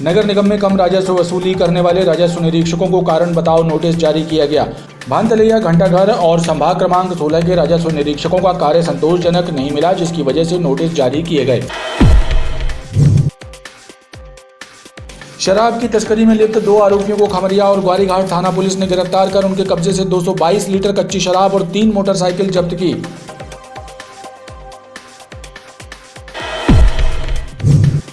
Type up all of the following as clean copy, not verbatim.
नगर निगम में कम राजस्व वसूली करने वाले राजस्व निरीक्षकों को कारण बताओ नोटिस जारी किया गया। भानतलैया, घंटाघर और संभाग क्रमांक 16 के राजस्व निरीक्षकों का कार्य संतोषजनक नहीं मिला, जिसकी वजह से नोटिस जारी किए गए। शराब की तस्करी में लिप्त 2 आरोपियों को खमरिया और ग्वारीघाट थाना पुलिस ने गिरफ्तार कर उनके कब्जे से 222 लीटर कच्ची शराब और 3 मोटरसाइकिल जब्त की।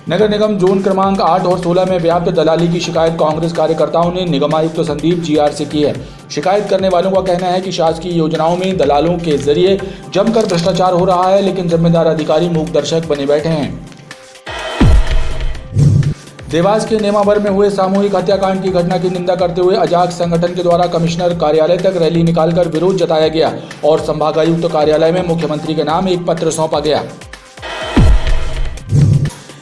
नगर निगम जोन क्रमांक 8 और 16 में व्याप्त दलाली की शिकायत कांग्रेस कार्यकर्ताओं ने निगम आयुक्त संदीप जीआर से की है। शिकायत करने वालों का कहना है कि शासकीय योजनाओं में दलालों के जरिए जमकर भ्रष्टाचार हो रहा है, लेकिन जिम्मेदार अधिकारी मूक दर्शक बने बैठे हैं। देवास के नेमावर में हुए सामूहिक हत्याकांड की घटना की निंदा करते हुए अजाक संगठन के द्वारा कमिश्नर कार्यालय तक रैली निकालकर विरोध जताया गया और संभागायुक्त कार्यालय में मुख्यमंत्री के नाम एक पत्र सौंपा गया।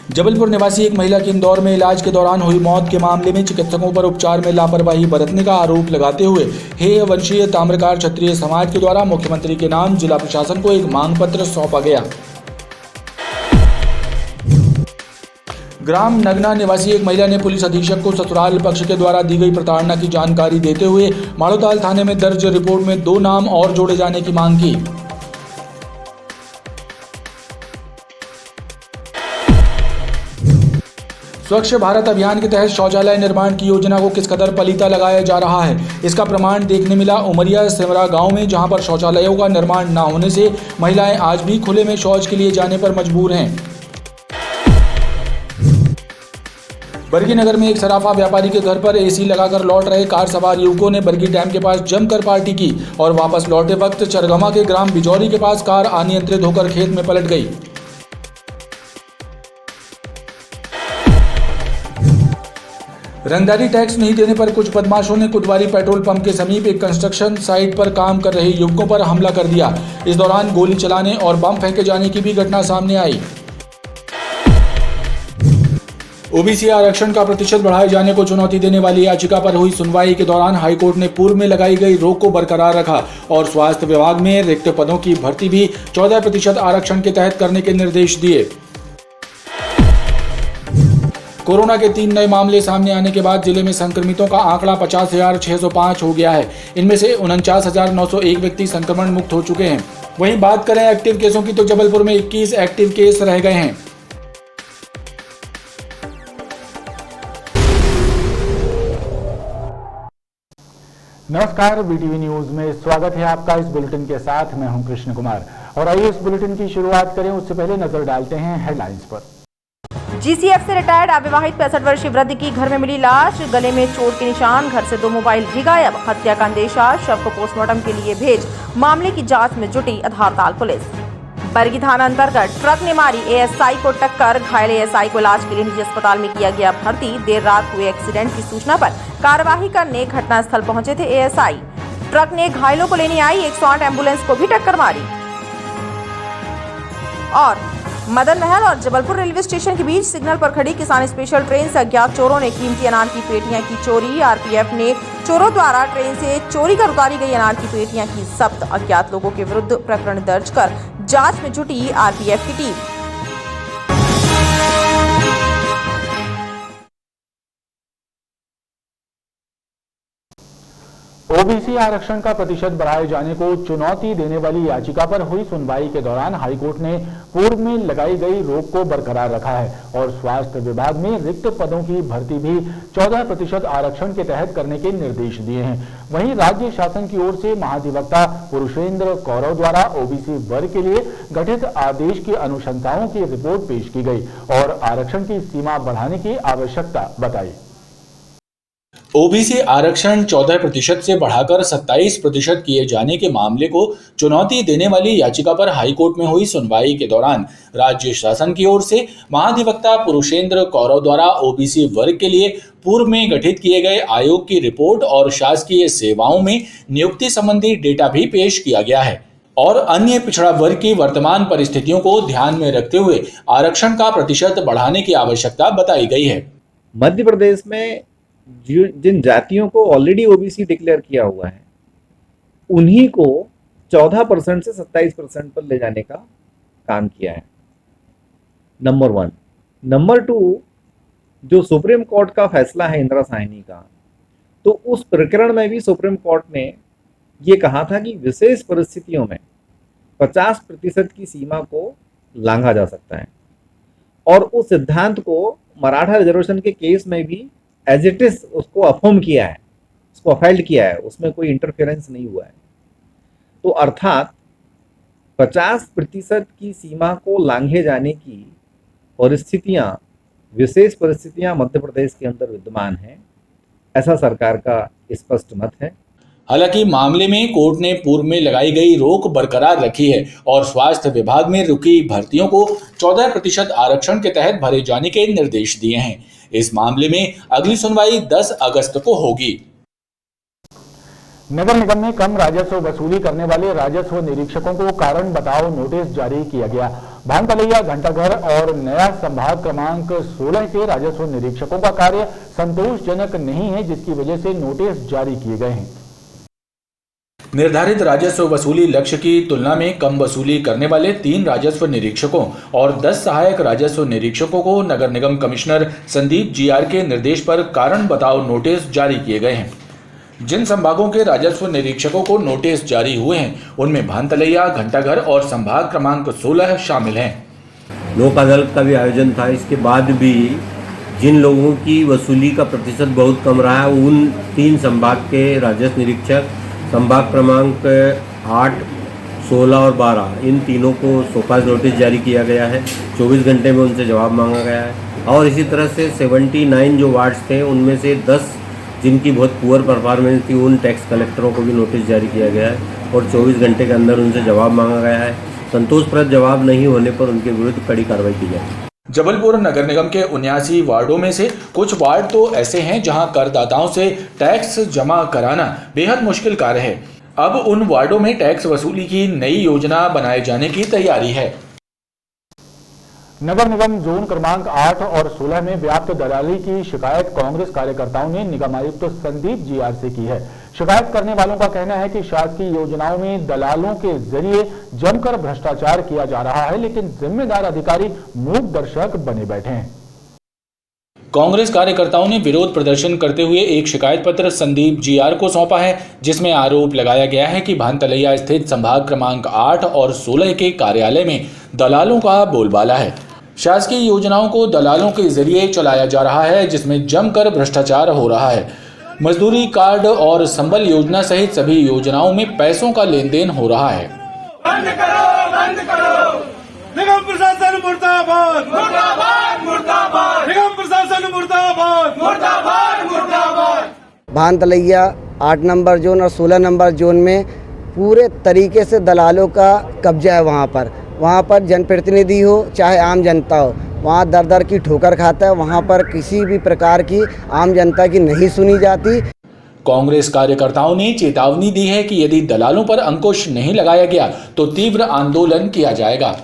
जबलपुर निवासी एक महिला की इंदौर में इलाज के दौरान हुई मौत के मामले में चिकित्सकों पर उपचार में लापरवाही बरतने का आरोप लगाते हुए हेय वंशीय ताम्रकार क्षत्रिय समाज के द्वारा मुख्यमंत्री के नाम जिला प्रशासन को एक मांग पत्र सौंपा गया। ग्राम नगना निवासी एक महिला ने पुलिस अधीक्षक को ससुराल पक्ष के द्वारा दी गई प्रताड़ना की जानकारी देते हुए माड़ोताल थाने में दर्ज रिपोर्ट में 2 नाम और जोड़े जाने की मांग की। स्वच्छ भारत अभियान के तहत शौचालय निर्माण की योजना को किस कदर पलीता लगाया जा रहा है, इसका प्रमाण देखने मिला उमरिया सिमरा गांव में, जहां पर शौचालयों का निर्माण न होने से महिलाएं आज भी खुले में शौच के लिए जाने पर मजबूर हैं। बरगी नगर में एक सराफा व्यापारी के घर पर एसी लगाकर लौट रहे कार सवार युवकों ने बरगी डैम के पास जमकर पार्टी की और वापस लौटे वक्त चरगमा के ग्राम बिजौरी के पास कार अनियंत्रित होकर खेत में पलट गई। रंगदारी टैक्स नहीं देने पर कुछ बदमाशों ने कुदवारी पेट्रोल पंप के समीप एक कंस्ट्रक्शन साइट पर काम कर रहे युवकों पर हमला कर दिया। इस दौरान गोली चलाने और बम फेंके जाने की भी घटना सामने आई। ओबीसी आरक्षण का प्रतिशत बढ़ाए जाने को चुनौती देने वाली याचिका पर हुई सुनवाई के दौरान हाईकोर्ट ने पूर्व में लगाई गई रोक को बरकरार रखा और स्वास्थ्य विभाग में रिक्त पदों की भर्ती भी 14% आरक्षण के तहत करने के निर्देश दिए। कोरोना के 3 नए मामले सामने आने के बाद जिले में संक्रमितों का आंकड़ा 50,605 हो गया है। इनमें से 49,901 व्यक्ति संक्रमण मुक्त हो चुके हैं। वहीं बात करें एक्टिव केसों की तो जबलपुर में 21 एक्टिव केस रह गए हैं। नमस्कार, बीटीवी न्यूज में स्वागत है आपका। इस बुलेटिन के साथ मैं हूं कृष्ण कुमार और आइए इस बुलेटिन की शुरुआत करें। उससे पहले नजर डालते हैं हेडलाइंस पर। जीसीएफ से रिटायर्ड अविवाहित 65 वर्षीय वृद्ध की घर में मिली लाश, गले में चोट के निशान, घर से 2 मोबाइल भी गायब। हत्या का अंदेशा, शव को पोस्टमार्टम के लिए भेज मामले की जांच में जुटी आधारताल पुलिस। बरगी थाना अंतर्गत ट्रक ने मारी एएसआई को टक्कर, घायल एएसआई को इलाज के लिए निजी अस्पताल में किया गया भर्ती। देर रात हुए एक्सीडेंट की सूचना पर कार्यवाही करने घटनास्थल पहुंचे थे एएसआई। ट्रक ने घायलों को लेने आई 108 एम्बुलेंस को भी टक्कर मारी। और मदन महल और जबलपुर रेलवे स्टेशन के बीच सिग्नल पर खड़ी किसान स्पेशल ट्रेन से अज्ञात चोरों ने कीमती अनार की पेटियां की चोरी। आरपीएफ ने चोरों द्वारा ट्रेन से चोरी कर उतारी गई अनार की पेटियां की जब्त। अज्ञात लोगों के विरुद्ध प्रकरण दर्ज कर जांच में जुटी आरपीएफ की टीम। ओबीसी आरक्षण का प्रतिशत बढ़ाए जाने को चुनौती देने वाली याचिका पर हुई सुनवाई के दौरान हाईकोर्ट ने पूर्व में लगाई गई रोक को बरकरार रखा है और स्वास्थ्य विभाग में रिक्त पदों की भर्ती भी 14% आरक्षण के तहत करने के निर्देश दिए हैं। वहीं राज्य शासन की ओर से महाधिवक्ता पुरुषेंद्र कौरव द्वारा ओबीसी वर्ग के लिए गठित आदेश की अनुशंसाओं की रिपोर्ट पेश की गई और आरक्षण की सीमा बढ़ाने की आवश्यकता बताई। ओबीसी आरक्षण 14% से बढ़ाकर 27% किए जाने के मामले को चुनौती देने वाली याचिका पर हाईकोर्ट में हुई सुनवाई के दौरान राज्य शासन की ओर से महाधिवक्ता पुरुषेंद्र कौरव द्वारा ओबीसी वर्ग के लिए पूर्व में गठित किए गए आयोग की रिपोर्ट और शासकीय सेवाओं में नियुक्ति संबंधी डेटा भी पेश किया गया है और अन्य पिछड़ा वर्ग की वर्तमान परिस्थितियों को ध्यान में रखते हुए आरक्षण का प्रतिशत बढ़ाने की आवश्यकता बताई गई है। मध्य प्रदेश में जिन जातियों को ऑलरेडी ओबीसी डिक्लेयर किया हुआ है उन्हीं को 14% से 27% पर ले जाने का काम किया है, नंबर 1। नंबर 2, जो सुप्रीम कोर्ट का फैसला है इंदिरा साहनी का, तो उस प्रकरण में भी सुप्रीम कोर्ट ने ये कहा था कि विशेष परिस्थितियों में 50% की सीमा को लांघा जा सकता है, और उस सिद्धांत को मराठा रिजर्वेशन के केस में भी एज इट इज उसको अफर्म किया है, उसको अफेल्ड किया है, उसमें कोई इंटरफेरेंस नहीं हुआ है। तो अर्थात 50% की सीमा को लांघे जाने की परिस्थितियां, विशेष परिस्थितियां मध्य प्रदेश के अंदर विद्यमान हैं, ऐसा सरकार का स्पष्ट मत है। हालांकि मामले में कोर्ट ने पूर्व में लगाई गई रोक बरकरार रखी है और स्वास्थ्य विभाग में रुकी भर्तियों को 14% आरक्षण के तहत भरे जाने के निर्देश दिए हैं। इस मामले में अगली सुनवाई 10 अगस्त को होगी। नगर निगम में कम राजस्व वसूली करने वाले राजस्व निरीक्षकों को कारण बताओ नोटिस जारी किया गया। भानतलैया, घंटाघर और नया संभाग क्रमांक 16 के राजस्व निरीक्षकों का कार्य संतोषजनक नहीं है, जिसकी वजह से नोटिस जारी किए गए हैं। निर्धारित राजस्व वसूली लक्ष्य की तुलना में कम वसूली करने वाले 3 राजस्व निरीक्षकों और 10 सहायक राजस्व निरीक्षकों को नगर निगम कमिश्नर संदीप जीआर के निर्देश पर कारण बताओ नोटिस जारी किए गए हैं। जिन संभागों के राजस्व निरीक्षकों को नोटिस जारी हुए हैं उनमें भानतलैया, घंटाघर और संभाग क्रमांक 16 शामिल हैं। लोक अदालत का भी आयोजन था, इसके बाद भी जिन लोगों की वसूली का प्रतिशत बहुत कम रहा है उन 3 संभाग के राजस्व निरीक्षक संभाग क्रमांक 8, 16 और 12 इन तीनों को शोकाज नोटिस जारी किया गया है। 24 घंटे में उनसे जवाब मांगा गया है। और इसी तरह से 79 जो वार्ड्स थे उनमें से 10 जिनकी बहुत पुअर परफॉर्मेंस थी उन टैक्स कलेक्टरों को भी नोटिस जारी किया गया है और 24 घंटे के अंदर उनसे जवाब मांगा गया है। संतोषप्रद जवाब नहीं होने पर उनके विरुद्ध कड़ी कार्रवाई की जाएगी। जबलपुर नगर निगम के 79 वार्डों में से कुछ वार्ड तो ऐसे हैं जहां करदाताओं से टैक्स जमा कराना बेहद मुश्किल कार्य है। अब उन वार्डों में टैक्स वसूली की नई योजना बनाए जाने की तैयारी है। नगर निगम जोन क्रमांक 8 और 16 में व्याप्त दलाली की शिकायत कांग्रेस कार्यकर्ताओं ने निगम आयुक्त संदीप जीआर से की है। शिकायत करने वालों का कहना है कि शासकीय योजनाओं में दलालों के जरिए जमकर भ्रष्टाचार किया जा रहा है, लेकिन जिम्मेदार अधिकारी मूक दर्शक बने बैठे हैं। कांग्रेस कार्यकर्ताओं ने विरोध प्रदर्शन करते हुए एक शिकायत पत्र संदीप जीआर को सौंपा है, जिसमें आरोप लगाया गया है कि भानतलैया स्थित संभाग क्रमांक 8 और 16 के कार्यालय में दलालों का बोलबाला है। शासकीय योजनाओं को दलालों के जरिए चलाया जा रहा है, जिसमें जमकर भ्रष्टाचार हो रहा है। मजदूरी कार्ड और संबल योजना सहित सभी योजनाओं में पैसों का लेन देन हो रहा है। बंद करो, बंद करो। निगम प्रशासन मुर्दाबाद, मुर्दाबाद, मुर्दाबाद। निगम प्रशासन मुर्दाबाद, मुर्दाबाद, मुर्दाबाद। भानतलैया 8 नंबर जोन और 16 नंबर जोन में पूरे तरीके से दलालों का कब्जा है। वहाँ पर जनप्रतिनिधि हो चाहे आम जनता हो, वहाँ दर दर की ठोकर खाता है। वहाँ पर किसी भी प्रकार की आम जनता की नहीं सुनी जाती। कांग्रेस कार्यकर्ताओं ने चेतावनी दी है कि यदि दलालों पर अंकुश नहीं लगाया गया तो तीव्र आंदोलन किया जाएगा।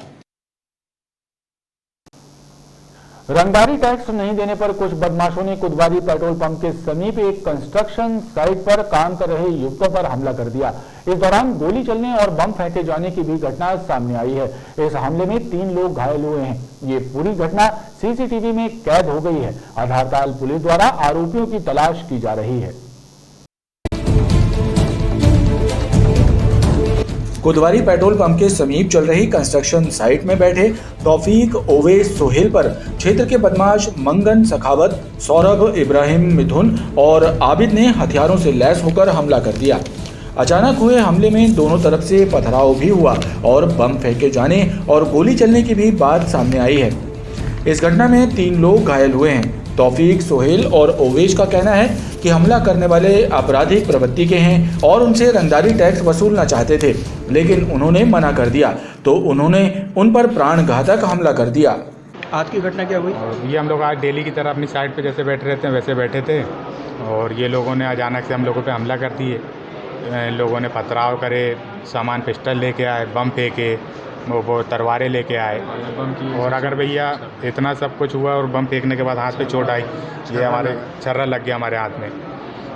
रंगदारी टैक्स नहीं देने पर कुछ बदमाशों ने कोतवाली पेट्रोल पंप के समीप एक कंस्ट्रक्शन साइट पर काम कर रहे युवकों पर हमला कर दिया। इस दौरान गोली चलने और बम फेंके जाने की भी घटना सामने आई है। इस हमले में 3 लोग घायल हुए हैं। ये पूरी घटना सीसीटीवी में कैद हो गई है। आधारताल पुलिस द्वारा आरोपियों की तलाश की जा रही है। कोतवाली पेट्रोल पंप के समीप चल रही कंस्ट्रक्शन साइट में बैठे तौफीक, ओवैस, सोहेल पर क्षेत्र के बदमाश मंगन, सखावत, सौरभ, इब्राहिम, मिथुन और आबिद ने हथियारों से लैस होकर हमला कर दिया। अचानक हुए हमले में दोनों तरफ से पथराव भी हुआ और बम फेंके जाने और गोली चलने की भी बात सामने आई है। इस घटना में 3 लोग घायल हुए हैं। तौफीक, सोहेल और ओवेश का कहना है कि हमला करने वाले आपराधिक प्रवृत्ति के हैं और उनसे रंगदारी टैक्स वसूलना चाहते थे, लेकिन उन्होंने मना कर दिया तो उन्होंने उन पर प्राणघातक हमला कर दिया। आज की घटना क्या हुई? ये हम लोग आज डेली की तरह अपनी साइड पे जैसे बैठे रहते हैं वैसे बैठे थे और ये लोगों ने अचानक से हम लोगों पे हमला कर दिए। लोगों ने पथराव करे, सामान पिस्टल लेके आए, बम फेंके, वो तलवारें लेके आए और अगर भैया इतना सब कुछ हुआ और बम फेंकने के बाद हाथ पे चोट आई, ये हमारे छर्रा लग गया हमारे हाथ में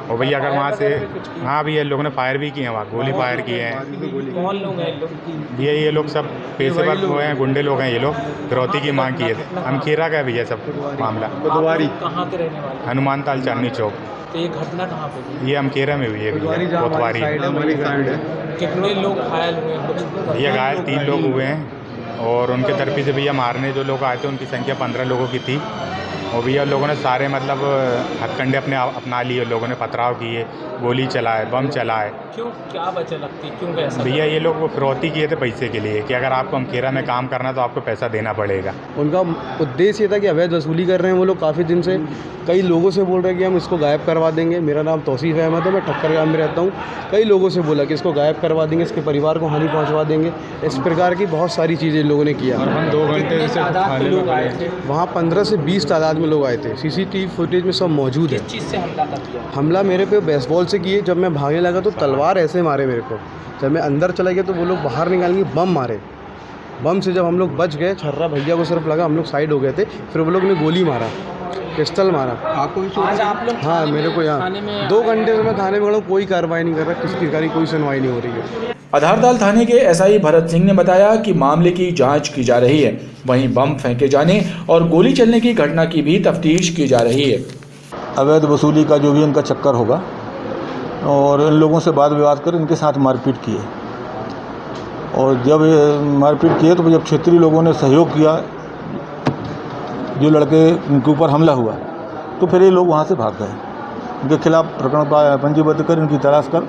और भैया अगर वहाँ से हाँ भैया लोगों ने फायर भी किए हैं, वहाँ गोली फायर किए हैं। कौन लोग हैं लोग? ये लोग सब पेशेवर लोग हैं, गुंडे लोग हैं। ये लोग फिरौती की मांग किए थे। हम खेरा का है भैया सब मामला। कहाँ के रहने वाले? हनुमान ताल चांदनी चौक। तो ये घटना कहाँ पे हुई? ये अमकेरा में हुई है भैया, कोतवारी। कितने लोग घायल हुए हैं? कुछ भैया घायल 3 लोग हुए हैं और उनके तरफी से भैया मारने जो लोग आए थे उनकी संख्या 15 लोगों की थी। और भैया लोगों ने सारे मतलब हथकंडे अपना लिए, लोगों ने पथराव किए, गोली चलाए, बम चलाए। क्यों, क्या वजह लगती है, क्यों ऐसा? भैया ये लोग फिरौती किए थे पैसे के लिए कि अगर आपको अमकेरा में काम करना है तो आपको पैसा देना पड़ेगा। उनका उद्देश्य ये था कि अवैध वसूली कर रहे हैं वो लोग काफ़ी दिन से। कई लोगों से बोल रहे हैं कि हम इसको गायब करवा देंगे। मेरा नाम तौसीफ अहमद है, मैं ठक्कर में रहता हूँ। कई लोगों से बोला कि इसको गायब करवा देंगे, इसके परिवार को हानि पहुँचवा देंगे। इस प्रकार की बहुत सारी चीज़ें इन लोगों ने किया। हम 2 घंटे से लोग आए थे वहाँ 15 से 20 तादाद में लोग आए थे। CCTV फुटेज में सब मौजूद है। किस चीज़ से हमला कर दिया? हमला मेरे पे बेसबॉल से किए। जब मैं भागने लगा तो तलवार ऐसे मारे मेरे को। जब मैं अंदर चला गया तो वो लोग बाहर निकालेंगे, बम मारे। बम से जब हम लोग बच गए, छर्रा भैया को सिर्फ लगा, हम लोग साइड हो गए थे। फिर वो लोग ने गोली मारा, पिस्टल मारा। आपको भी आज आप लोग हाँ, मेरे को यहाँ 2 घंटे से मैं थाने में खड़ा हूँ, कोई कार्रवाई नहीं कर रहा, किसी प्रकार की कोई सुनवाई नहीं हो रही है। आधारताल थाने के SI भरत सिंह ने बताया कि मामले की जांच की जा रही है। वहीं बम फेंके जाने और गोली चलने की घटना की भी तफ्तीश की जा रही है। अवैध वसूली का जो भी इनका चक्कर होगा और इन लोगों से वाद विवाद कर इनके साथ मारपीट किए। और जब ये मारपीट किए तो जब क्षेत्रीय लोगों ने सहयोग किया, जो लड़के इनके ऊपर हमला हुआ, तो फिर ये लोग वहाँ से भाग गए। इनके खिलाफ प्रकरण पंजीबद्ध कर इनकी तलाश कर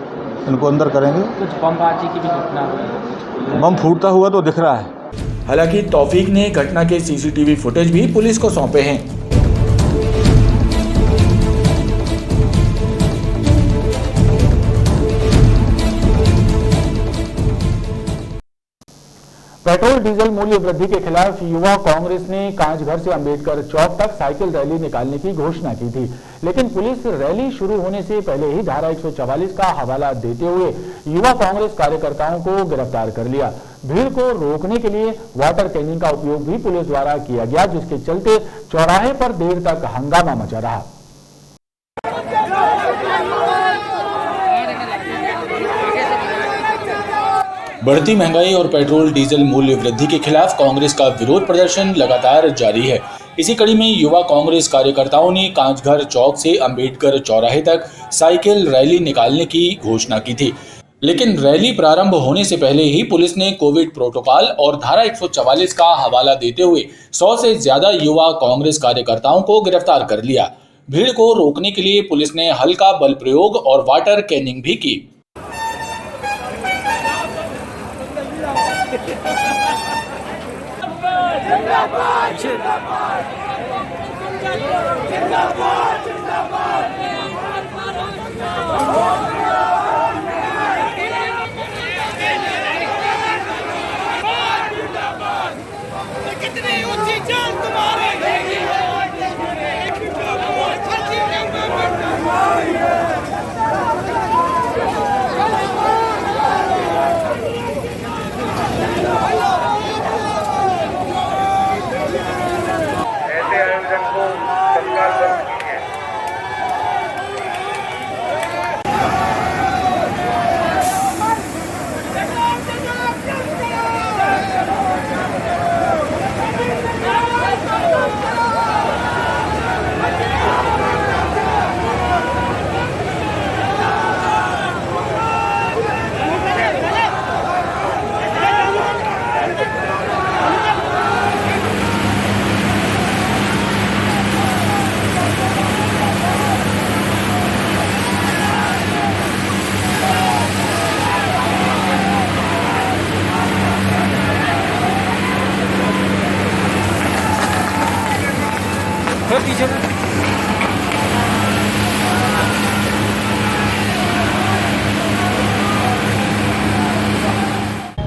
इनको अंदर करेंगे। कुछ बमबाजी की भी घटना हुई? बम फूटता हुआ तो दिख रहा है। हालांकि तौफीक ने घटना के CCTV फुटेज भी पुलिस को सौंपे हैं। पेट्रोल डीजल मूल्य वृद्धि के खिलाफ युवा कांग्रेस ने कांचघर से अंबेडकर चौक तक साइकिल रैली निकालने की घोषणा की थी, लेकिन पुलिस रैली शुरू होने से पहले ही धारा 144 का हवाला देते हुए युवा कांग्रेस कार्यकर्ताओं को गिरफ्तार कर लिया। भीड़ को रोकने के लिए वाटर कैनिंग का उपयोग भी पुलिस द्वारा किया गया, जिसके चलते चौराहे पर देर तक हंगामा मचा रहा। बढ़ती महंगाई और पेट्रोल डीजल मूल्य वृद्धि के खिलाफ कांग्रेस का विरोध प्रदर्शन लगातार जारी है। इसी कड़ी में युवा कांग्रेस कार्यकर्ताओं ने कांचघर चौक से अंबेडकर चौराहे तक साइकिल रैली निकालने की घोषणा की थी, लेकिन रैली प्रारंभ होने से पहले ही पुलिस ने कोविड प्रोटोकॉल और धारा 144 का हवाला देते हुए 100 से ज्यादा युवा कांग्रेस कार्यकर्ताओं को गिरफ्तार कर लिया। भीड़ को रोकने के लिए पुलिस ने हल्का बल प्रयोग और वाटर कैनिंग भी की। कितनी ऊंची जान तुम्हारे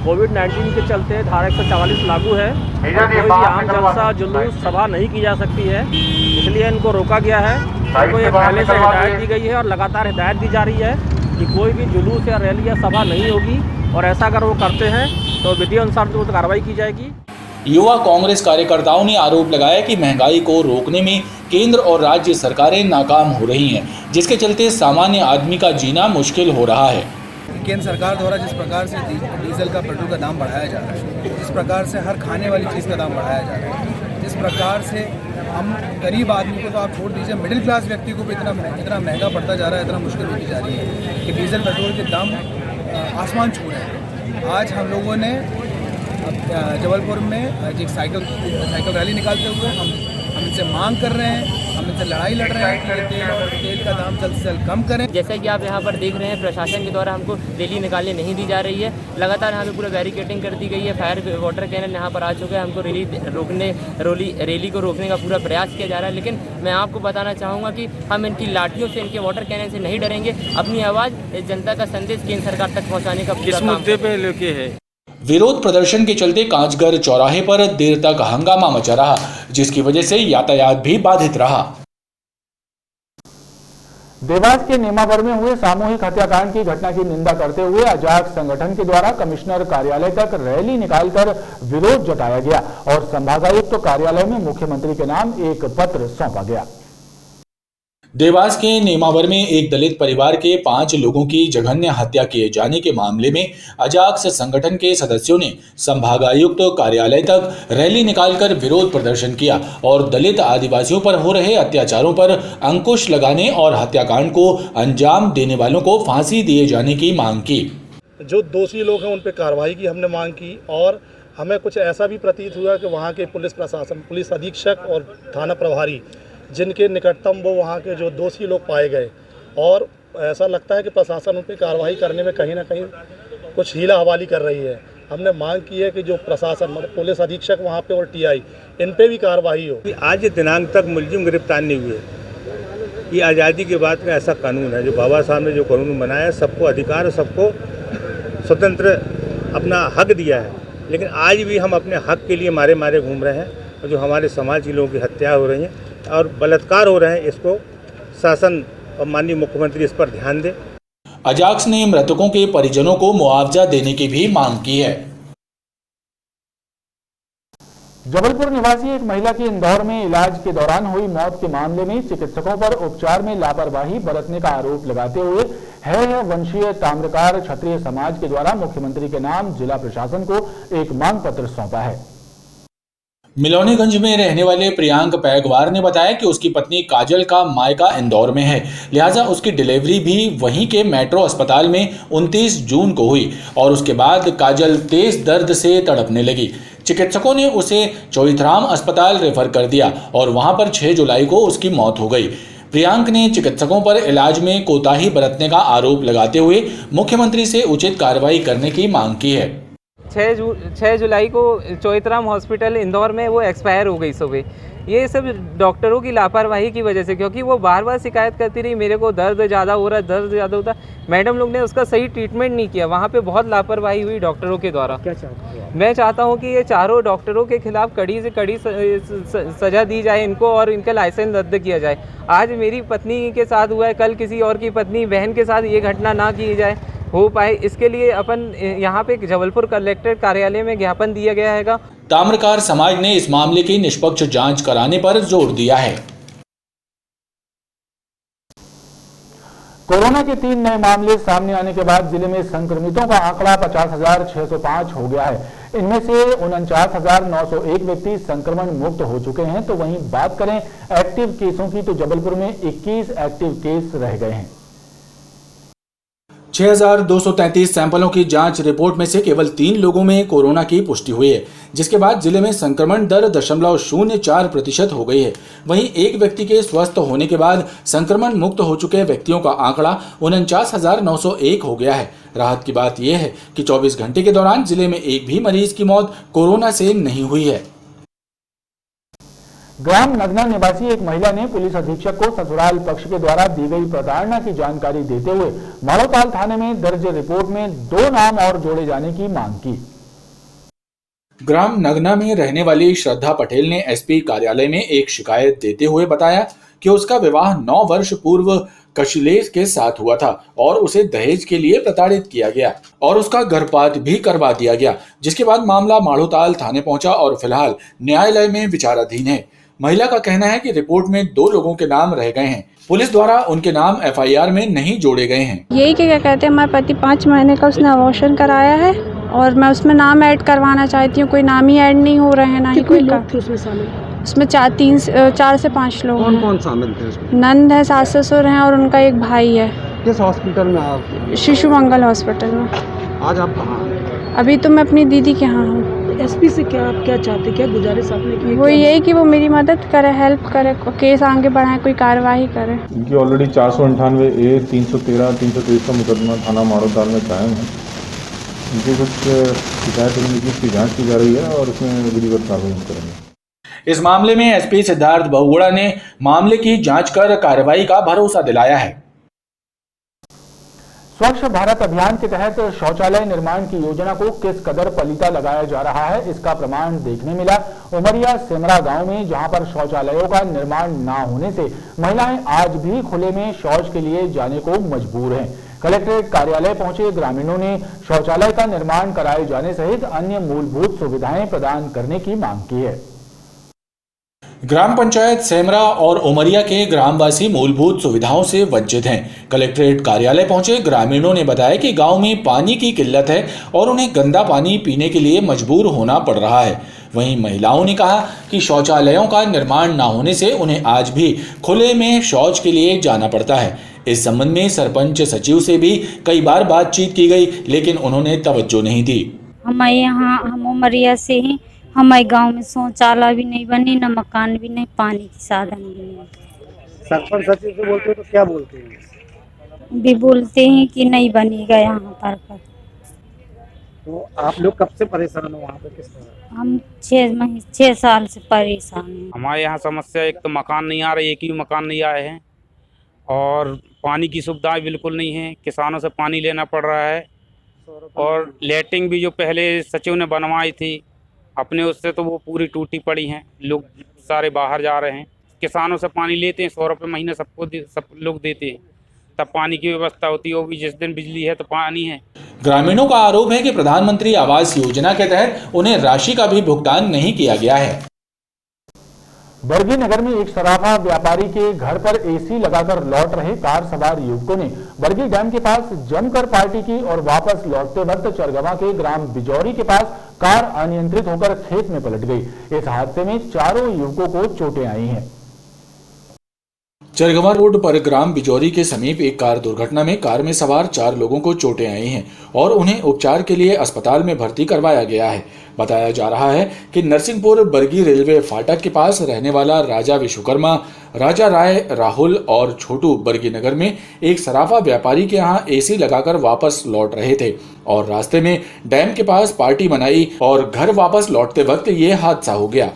कोविड-19 के चलते धारा 144 लागू है। कोई भी आम जलसा जुलूस सभा नहीं की जा सकती है, इसलिए इनको रोका गया है। इनको ये पहले से हिदायत दी गई है और लगातार हिदायत दी जा रही है कि कोई भी जुलूस या रैली या सभा नहीं होगी, और ऐसा अगर वो करते हैं तो विधि अनुसार तो कार्रवाई की जाएगी। युवा कांग्रेस कार्यकर्ताओं ने आरोप लगाया कि महंगाई को रोकने में केंद्र और राज्य सरकारें नाकाम हो रही हैं, जिसके चलते सामान्य आदमी का जीना मुश्किल हो रहा है। केंद्र सरकार द्वारा जिस प्रकार से डीजल का, पेट्रोल का दाम बढ़ाया जा रहा है, जिस प्रकार से हर खाने वाली चीज़ का दाम बढ़ाया जा रहा है, जिस प्रकार से हम गरीब आदमी को तो आप छोड़ दीजिए, मिडिल क्लास व्यक्ति को भी इतना महंगा पड़ता जा रहा है, इतना मुश्किल होती जा रही है कि डीजल पेट्रोल के दाम आसमान छू रहे हैं। आज हम लोगों ने जबलपुर में एक साइकिल रैली निकालते हुए हम इनसे मांग कर रहे हैं, हम इनसे लड़ाई लड़ रहे हैं कि तेल का दाम जल्द से जल्द कम करें। जैसा कि आप यहाँ पर देख रहे हैं, प्रशासन के द्वारा हमको रैली निकालने नहीं दी जा रही है। लगातार यहाँ पे पूरा बैरिकेडिंग कर दी गई है। फायर वाटर कैनन यहाँ पर आ चुके हैं। हमको रैली को रोकने का पूरा प्रयास किया जा रहा है, लेकिन मैं आपको बताना चाहूँगा कि हम इनकी लाठियों से, इनके वाटर कैनन से नहीं डरेंगे। अपनी आवाज़ जनता का संदेश केंद्र सरकार तक पहुँचाने का किस मुद्दे पे लेके है। विरोध प्रदर्शन के चलते कांचघर चौराहे पर देर तक हंगामा मचा रहा, जिसकी वजह से यातायात भी बाधित रहा। देवास के नेमावर में हुए सामूहिक हत्याकांड की घटना की निंदा करते हुए अजाक्स संगठन के द्वारा कमिश्नर कार्यालय तक रैली निकालकर विरोध जताया गया और संभागायुक्त कार्यालय में मुख्यमंत्री के नाम एक पत्र सौंपा गया। देवास के नेमावर में एक दलित परिवार के 5 लोगों की जघन्य हत्या किए जाने के मामले में अजाक्स संगठन के सदस्यों ने संभागायुक्त कार्यालय तक रैली निकालकर विरोध प्रदर्शन किया और दलित आदिवासियों पर हो रहे अत्याचारों पर अंकुश लगाने और हत्याकांड को अंजाम देने वालों को फांसी दिए जाने की मांग की। जो दोषी लोग हैं उन पर कार्रवाई की हमने मांग की और हमें कुछ ऐसा भी प्रतीत हुआ कि वहाँ के पुलिस प्रशासन, पुलिस अधीक्षक और थाना प्रभारी जिनके निकटतम वो वहाँ के जो दोषी लोग पाए गए, और ऐसा लगता है कि प्रशासन उन पर कार्रवाई करने में कहीं ना कहीं कुछ हीला हवाली कर रही है। हमने मांग की है कि जो प्रशासन, मतलब पुलिस अधीक्षक वहाँ पे और टीआई, इन पे भी कार्रवाई हो। आज दिनांक तक मुलजिम गिरफ्तार नहीं हुए। ये आज़ादी के बाद में ऐसा कानून है, जो बाबा साहब ने जो कानून बनाया, सबको अधिकार और सबको स्वतंत्र अपना हक दिया है, लेकिन आज भी हम अपने हक के लिए मारे मारे घूम रहे हैं और जो हमारे समाज के लोगों की हत्या हो रही है और बलात्कार हो रहे हैं, इसको शासन और माननीय मुख्यमंत्री इस पर ध्यान दें। अजाक्स ने मृतकों के परिजनों को मुआवजा देने की भी मांग की है। जबलपुर निवासी एक महिला की इंदौर में इलाज के दौरान हुई मौत के मामले में चिकित्सकों पर उपचार में लापरवाही बरतने का आरोप लगाते हुए है वंशीय ताम्रकार क्षत्रिय समाज के द्वारा मुख्यमंत्री के नाम जिला प्रशासन को एक मांग पत्र सौंपा है। मिलौनीगंज में रहने वाले प्रियांक पैगवार ने बताया कि उसकी पत्नी काजल का मायका इंदौर में है, लिहाजा उसकी डिलीवरी भी वहीं के मेट्रो अस्पताल में 29 जून को हुई और उसके बाद काजल तेज दर्द से तड़पने लगी। चिकित्सकों ने उसे चौइथराम अस्पताल रेफर कर दिया और वहां पर 6 जुलाई को उसकी मौत हो गई। प्रियांक ने चिकित्सकों पर इलाज में कोताही बरतने का आरोप लगाते हुए मुख्यमंत्री से उचित कार्रवाई करने की मांग की है। 6 जुलाई को चौइथराम हॉस्पिटल इंदौर में वो एक्सपायर हो गई सुबह। ये सब डॉक्टरों की लापरवाही की वजह से, क्योंकि वो बार बार शिकायत करती रही, मेरे को दर्द ज़्यादा हो रहा है, दर्द ज़्यादा होता है। मैडम लोग ने उसका सही ट्रीटमेंट नहीं किया, वहाँ पे बहुत लापरवाही हुई डॉक्टरों के द्वारा। क्या चाहते हैं? मैं चाहता हूँ कि ये चारों डॉक्टरों के खिलाफ कड़ी से कड़ी सज़ा दी जाए इनको और इनका लाइसेंस रद्द किया जाए। आज मेरी पत्नी के साथ हुआ है, कल किसी और की पत्नी बहन के साथ ये घटना ना की जाए हो पाए, इसके लिए अपन यहाँ पे जबलपुर कलेक्टर कार्यालय में ज्ञापन दिया गया है। ताम्रकार समाज ने इस मामले की निष्पक्ष जांच कराने पर जोर दिया है। कोरोना के 3 नए मामले सामने आने के बाद जिले में संक्रमितों का आंकड़ा 50,605 हो गया है। इनमें से 49,901 व्यक्ति संक्रमण मुक्त हो चुके हैं। तो वहीं बात करें एक्टिव केसों की, तो जबलपुर में 21 एक्टिव केस रह गए हैं। 6,233 सैंपलों की जांच रिपोर्ट में से केवल 3 लोगों में कोरोना की पुष्टि हुई है, जिसके बाद जिले में संक्रमण दर 0.04% हो गई है। वहीं एक व्यक्ति के स्वस्थ होने के बाद संक्रमण मुक्त हो चुके व्यक्तियों का आंकड़ा 49,901 हो गया है। राहत की बात यह है कि 24 घंटे के दौरान जिले में एक भी मरीज की मौत कोरोना से नहीं हुई है। ग्राम नगना निवासी एक महिला ने पुलिस अधीक्षक को ससुराल पक्ष के द्वारा दी गई प्रताड़ना की जानकारी देते हुए माड़ोताल थाने में दर्ज रिपोर्ट में 2 नाम और जोड़े जाने की मांग की। ग्राम नगना में रहने वाली श्रद्धा पटेल ने एसपी कार्यालय में एक शिकायत देते हुए बताया कि उसका विवाह 9 वर्ष पूर्व कशिलेश के साथ हुआ था और उसे दहेज के लिए प्रताड़ित किया गया और उसका गर्भपात भी करवा दिया गया, जिसके बाद मामला माड़ोताल थाने पहुंचा और फिलहाल न्यायालय में विचाराधीन है। महिला का कहना है कि रिपोर्ट में 2 लोगों के नाम रह गए हैं। पुलिस द्वारा उनके नाम एफआईआर में नहीं जोड़े गए हैं। यही क्या कहते हैं, हमारे पति 5 महीने का उसने अबॉर्शन कराया है और मैं उसमें नाम ऐड करवाना चाहती हूँ। कोई नाम ही ऐड नहीं हो रहे हैं, ना ही कोई लोग थे उसमें शामिल। उसमें 4 से 5 लोग। कौन कौन शामिल थे उसमें? नंद है, सास ससुर हैं और उनका एक भाई है। किस हॉस्पिटल में आप? शिशु मंगल हॉस्पिटल में। आज आप कहाँ हैं? अभी तो मैं अपनी दीदी के यहाँ हूँ। एसपी से क्या चाहते, क्या गुजारिश आपने की? वो यही कि वो मेरी मदद करे, हेल्प करे, केस आगे बढ़ाए, कोई कार्रवाई करे। इनकी ऑलरेडी 498A 313 323 का मुकदमा थाना माड़ोताल में कायम है। इनकी कुछ शिकायत मिली थी, इसकी जांच की जा रही है और इसमें विधिवत कार्रवाई करेंगे। इस मामले में एसपी सिद्धार्थ बहुगुणा ने मामले की जांच कर कार्रवाई का भरोसा दिलाया है। स्वच्छ भारत अभियान के तहत शौचालय निर्माण की योजना को किस कदर पलीता लगाया जा रहा है, इसका प्रमाण देखने मिला उमरिया सेमरा गांव में, जहां पर शौचालयों का निर्माण न होने से महिलाएं आज भी खुले में शौच के लिए जाने को मजबूर हैं। कलेक्ट्रेट कार्यालय पहुंचे ग्रामीणों ने शौचालय का निर्माण कराए जाने सहित अन्य मूलभूत सुविधाएं प्रदान करने की मांग की है। ग्राम पंचायत सेमरा और उमरिया के ग्रामवासी मूलभूत सुविधाओं से वंचित हैं। कलेक्ट्रेट कार्यालय पहुंचे ग्रामीणों ने बताया कि गांव में पानी की किल्लत है और उन्हें गंदा पानी पीने के लिए मजबूर होना पड़ रहा है। वहीं महिलाओं ने कहा कि शौचालयों का निर्माण न होने से उन्हें आज भी खुले में शौच के लिए जाना पड़ता है। इस संबंध में सरपंच सचिव से भी कई बार बातचीत की गई, लेकिन उन्होंने तवज्जो नहीं दी। हम उमरिया से ही, हमारे गांव में शौचालय भी नहीं बनी, न मकान भी नहीं, पानी की साधन भी नहीं। सरपंच सचिव से बोलते हो तो क्या बोलते हैं? भी बोलते हैं कि नहीं बनेगा यहाँ पर। तो आप लोग कब से परेशान हो वहाँ पे? किस तरह? हम 6 साल से परेशान हैं। हमारे यहाँ समस्या एक तो मकान नहीं आ रहे, एक ही मकान नहीं आए हैं और पानी की सुविधाएं बिल्कुल नहीं है। किसानों से पानी लेना पड़ रहा है और लैट्रिन भी जो पहले सचिव ने बनवाई थी अपने, उससे तो वो पूरी टूटी पड़ी हैं। लोग सारे बाहर जा रहे हैं, किसानों से पानी लेते हैं, 100 रुपये महीने सब लोग देते हैं, तब पानी की व्यवस्था होती है, वो भी जिस दिन बिजली है तो पानी है। ग्रामीणों का आरोप है कि प्रधानमंत्री आवास योजना के तहत उन्हें राशि का भी भुगतान नहीं किया गया है। बरगी नगर में एक सराफा व्यापारी के घर पर एसी लगाकर लौट रहे कार सवार युवकों ने बरगी डैम के पास जमकर पार्टी की और वापस लौटते वक्त चरगवा के ग्राम बिजौरी के पास कार अनियंत्रित होकर खेत में पलट गई। इस हादसे में चारों युवकों को चोटें आई हैं। चरगवा रोड पर ग्राम बिजौरी के समीप एक कार दुर्घटना में कार में सवार 4 लोगों को चोटें आई हैं और उन्हें उपचार के लिए अस्पताल में भर्ती करवाया गया है। बताया जा रहा है कि नरसिंहपुर बरगी रेलवे फाटक के पास रहने वाला राजा विश्वकर्मा, राजा राय, राहुल और छोटू बरगी नगर में एक सराफा व्यापारी के यहाँ एसी लगाकर वापस लौट रहे थे और रास्ते में डैम के पास पार्टी मनाई और घर वापस लौटते वक्त ये हादसा हो गया।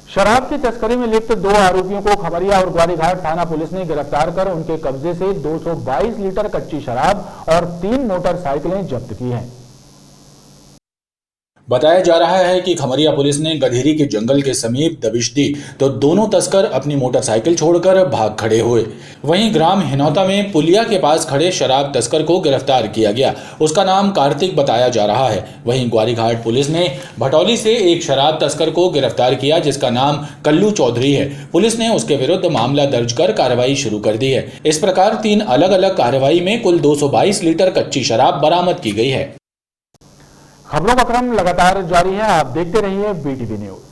शराब की तस्करी में लिप्त 2 आरोपियों को खमरिया और ग्वारीघाट थाना पुलिस ने गिरफ्तार कर उनके कब्जे से 222 लीटर कच्ची शराब और 3 मोटरसाइकिलें जब्त की हैं। बताया जा रहा है कि खमरिया पुलिस ने गधेरी के जंगल के समीप दबिश दी तो दोनों तस्कर अपनी मोटरसाइकिल छोड़कर भाग खड़े हुए। वहीं ग्राम हिनौता में पुलिया के पास खड़े शराब तस्कर को गिरफ्तार किया गया, उसका नाम कार्तिक बताया जा रहा है। वहीं ग्वारीघाट पुलिस ने भटौली से एक शराब तस्कर को गिरफ्तार किया जिसका नाम कल्लू चौधरी है। पुलिस ने उसके विरुद्ध मामला दर्ज कर कार्रवाई शुरू कर दी है। इस प्रकार 3 अलग अलग कार्रवाई में कुल 222 लीटर कच्ची शराब बरामद की गई है। खबरों का क्रम लगातार जारी है, आप देखते रहिए BTV न्यूज।